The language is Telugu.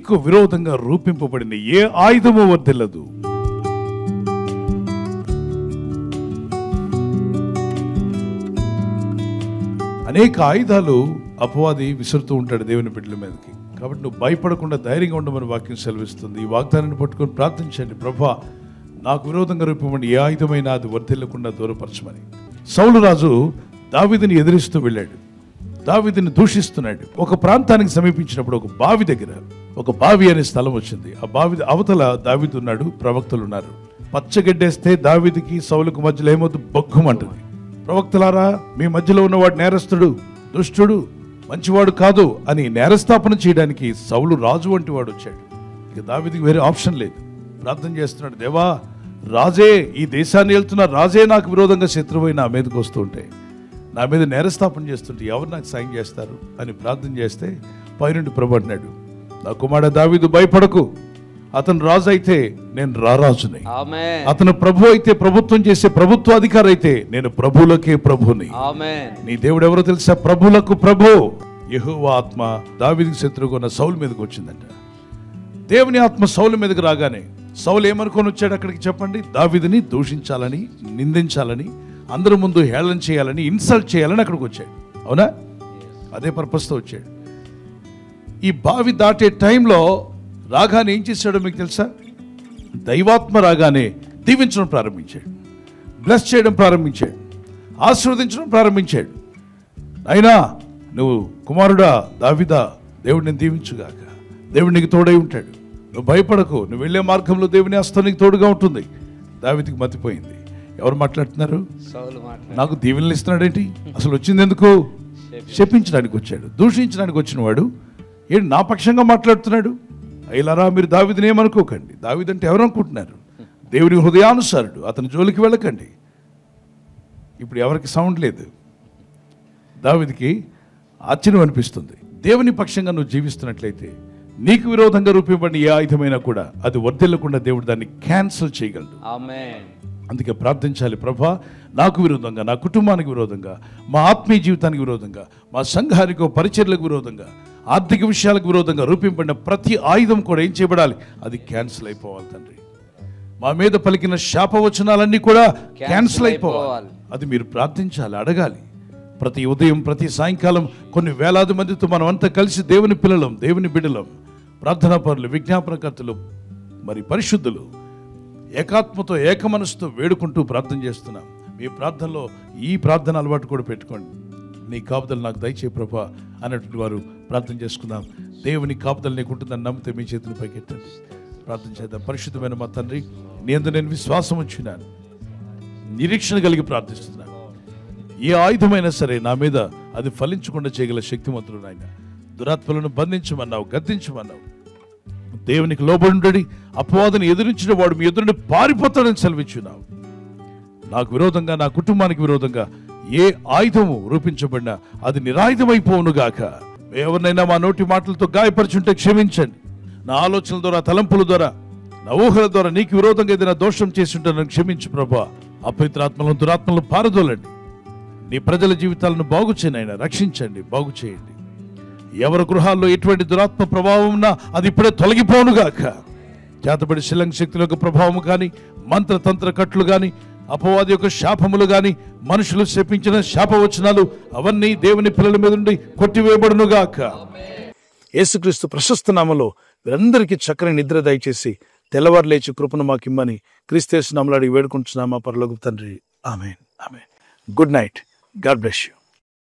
నీకు విరోధంగా రూపింపబడిన ఏ ఆయుధము వర్ధిల్లదు. అనేక ఆయుధాలు అపవాది విసురుతూ ఉంటాడు దేవుని బిడ్డల మీదకి. కాబట్టి నువ్వు భయపడకుండా ధైర్యంగా ఉండమని వాక్యం సెలవిస్తుంది. ఈ వాగ్దానాన్ని పట్టుకొని ప్రార్థించండి. ప్రభా, నాకు విరోధంగా రూపండి ఏ ఆయుధమైనా అది వర్ధిల్లకుండా దూరపరచమని. సౌలు రాజు దావీదుని ఎదిరిస్తూ వెళ్ళాడు, దావీదుని దూషిస్తున్నాడు. ఒక ప్రాంతానికి సమీపించినప్పుడు ఒక బావి దగ్గర ఒక బావి అనే స్థలం వచ్చింది. ఆ బావి అవతల దావీదు ఉన్నాడు, ప్రవక్తలు ఉన్నారు. పచ్చగడ్డేస్తే దావీదుకి సౌలుకు మధ్యలో ఏమవుతుంది? బొగ్గుమంటుంది. ప్రవక్తలారా, మీ మధ్యలో ఉన్నవాడు నేరస్తుడు, దుష్టుడు, మంచివాడు కాదు అని నేరస్థాపన చేయడానికి సౌలు రాజు వంటి వాడు వచ్చాడు. ఇక దావీదుకి వేరే ఆప్షన్ లేదు. ప్రార్థన చేస్తున్నాడు, దేవా, రాజే, ఈ దేశాన్ని వెళ్తున్న రాజే నాకు విరోధంగా శత్రువై నా మీదకి వస్తుంటే, నా మీద నేరస్థాపన చేస్తుంటే ఎవరు నాకు సాయం చేస్తారు అని ప్రార్థన చేస్తే పైనుండి ప్రభు అన్నాడు, నా కుమారుడు దావీదు, భయపడకు. అతను రాజు అయితే నేను రారాజుని, అతను ప్రభు అయితే ప్రభుత్వం చేసే ప్రభుత్వాధికారి అయితే నేను ప్రభువులకే ప్రభుని. నీ దేవుడు ఎవరో తెలుసా? ప్రభువులకు ప్రభు. యెహోవా ఆత్మ దావీదుకి శత్రువుగా ఉన్న సౌలు మీదకి వచ్చిందంట. దేవుని ఆత్మ సౌలు మీదకి రాగానే సౌలు ఏమనుకొని వచ్చాడు అక్కడికి చెప్పండి? దావీదుని దూషించాలని, నిందించాలని, అందరి ముందు హేళన చేయాలని, ఇన్సల్ట్ చేయాలని అక్కడికి వచ్చాడు. అవునా? అదే పర్పస్తో వచ్చాడు. ఈ బావి దాటే టైంలో రాగానే ఏం చేశాడో మీకు తెలుసా? దైవాత్మ రాగానే దీవించడం ప్రారంభించాడు, బ్లెస్ చేయడం ప్రారంభించాడు, ఆశీర్వదించడం ప్రారంభించాడు. అయినా నువ్వు కుమారుడా దావీదా, దేవుడు నేను దీవించుగాక, దేవుడు నీకు తోడై ఉంటాడు, నువ్వు భయపడకు, నువ్వు వెళ్ళే మార్గంలో దేవుని హస్తం నీకు తోడుగా ఉంటుంది. దావీదుకి మతిపోయింది. ఎవరు మాట్లాడుతున్నారు? నాకు దీవెనలు ఇస్తున్నాడేంటి? అసలు వచ్చింది ఎందుకు? శపించడానికి వచ్చాడు, దూషించడానికి వచ్చిన వాడు ఏంటి నా పక్షంగా మాట్లాడుతున్నాడు? అయిలారా, మీరు దావీదుని ఏమనుకోకండి. దావీదు అంటే ఎవరు అనుకుంటున్నారు? దేవుని హృదయానుసారుడు, అతని జోలికి వెళ్ళకండి. ఇప్పుడు ఎవరికి సౌండ్ లేదు. దావీదుకి ఆశ్చర్యం అనిపిస్తుంది. దేవుని పక్షంగా నువ్వు జీవిస్తున్నట్లయితే నీకు విరోధంగా రూపొందిన ఏ ఆయుధమైనా కూడా అది వర్ధిల్లకుండా దేవుడు దాన్ని క్యాన్సిల్ చేయగలడు. అందుకే ప్రార్థించాలి, ప్రభా, నాకు విరోధంగా, నా కుటుంబానికి విరోధంగా, మా ఆత్మీయ జీవితానికి విరోధంగా, మా సంఘానికి పరిచర్లకు విరోధంగా, ఆర్థిక విషయాలకు విరోధంగా రూపొందిన ప్రతి ఆయుధం కూడా ఏం చేయబడాలి? అది క్యాన్సిల్ అయిపోవాలి తండ్రి. మా మీద పలికిన శాపవచనాలన్నీ కూడా క్యాన్సిల్ అయిపోవాలి. అది మీరు ప్రార్థించాలి, అడగాలి. ప్రతి ఉదయం, ప్రతి సాయంకాలం కొన్ని వేలాది మందితో మనం అంతా కలిసి దేవుని పిల్లలం, దేవుని బిడ్డలం, ప్రార్థనా పరులు, విజ్ఞాపనకర్తలు, మరి పరిశుద్ధులు ఏకాత్మతో ఏక మనసుతో వేడుకుంటూ ప్రార్థన చేస్తున్నాం. మీ ప్రార్థనలో ఈ ప్రార్థన అలవాటు కూడా పెట్టుకోండి. నీ కాపుదలు నాకు దయచే ప్రభా అన్నటువంటి వారు ప్రార్థన చేసుకుందాం. దేవుని కాపుదలు నీకు ఉంటుందని నమ్మితే మీ చేతులు పైకెట్టండి. ప్రార్థన చేద్దాం. పరిశుద్ధమైన మా తండ్రి, నీ యందు నేను విశ్వాసం ఉంచున్నాను, నిరీక్షణ కలిగి ప్రార్థిస్తున్నాను. ఏ ఆయుధమైనా సరే నా మీద అది ఫలించకుండా చేయగల శక్తిమంతుడు నాయన. దురాత్మలను బంధించమన్నావు, గద్దించమన్నావు. దేవునికి లోబడి అపవాదిని ఎదిరించిన వాడు మీ ఎదురుని పారిపోతాడని సెలవిచ్చున్నావు. నాకు విరోధంగా, నా కుటుంబానికి విరోధంగా ఏ ఆయుధము రూపించబడినా అది నిరాయుధమైపోవునుగాక. ఎవరినైనా మా నోటి మాటలతో గాయపరుచుంటే క్షమించండి. నా ఆలోచనల ద్వారా, తలంపుల ద్వారా, నా ఊహల ద్వారా నీకు విరోధంగా ఏదైనా దోషం చేసి ఉంటే నన్ను క్షమించు ప్రభా. అపవిత్రాత్మలను, దురాత్మలను పారదోలండి. నీ ప్రజల జీవితాలను బాగు చేయనైనా, రక్షించండి, బాగు చేయండి. ఎవరి గృహాల్లో ఎటువంటి దురాత్మ ప్రభావం ఉన్నా అది ఇప్పుడే తొలగిపోనుగాక. చేతబడి శిలంగ శక్తుల యొక్క ప్రభావం కానీ, మంత్రతంత్ర కట్లు కానీ, అపవాది యొక్క శాపములు కానీ, మనుషులు శపించిన శాపవచనాలు అవన్నీ దేవుని పిల్లల మీద నుండి కొట్టివేయబడునుగాక. యేసుక్రీస్తు ప్రశస్త నామములో వీరందరికీ చక్కని నిద్ర దయచేసి తెల్లవారు లేచి కృపను మాకిమ్మని క్రీస్తు యేసు నామములో అడిగి వేడుకుంటున్నామా పరలోకపు తండ్రి. Amen, amen. Good night. God bless you.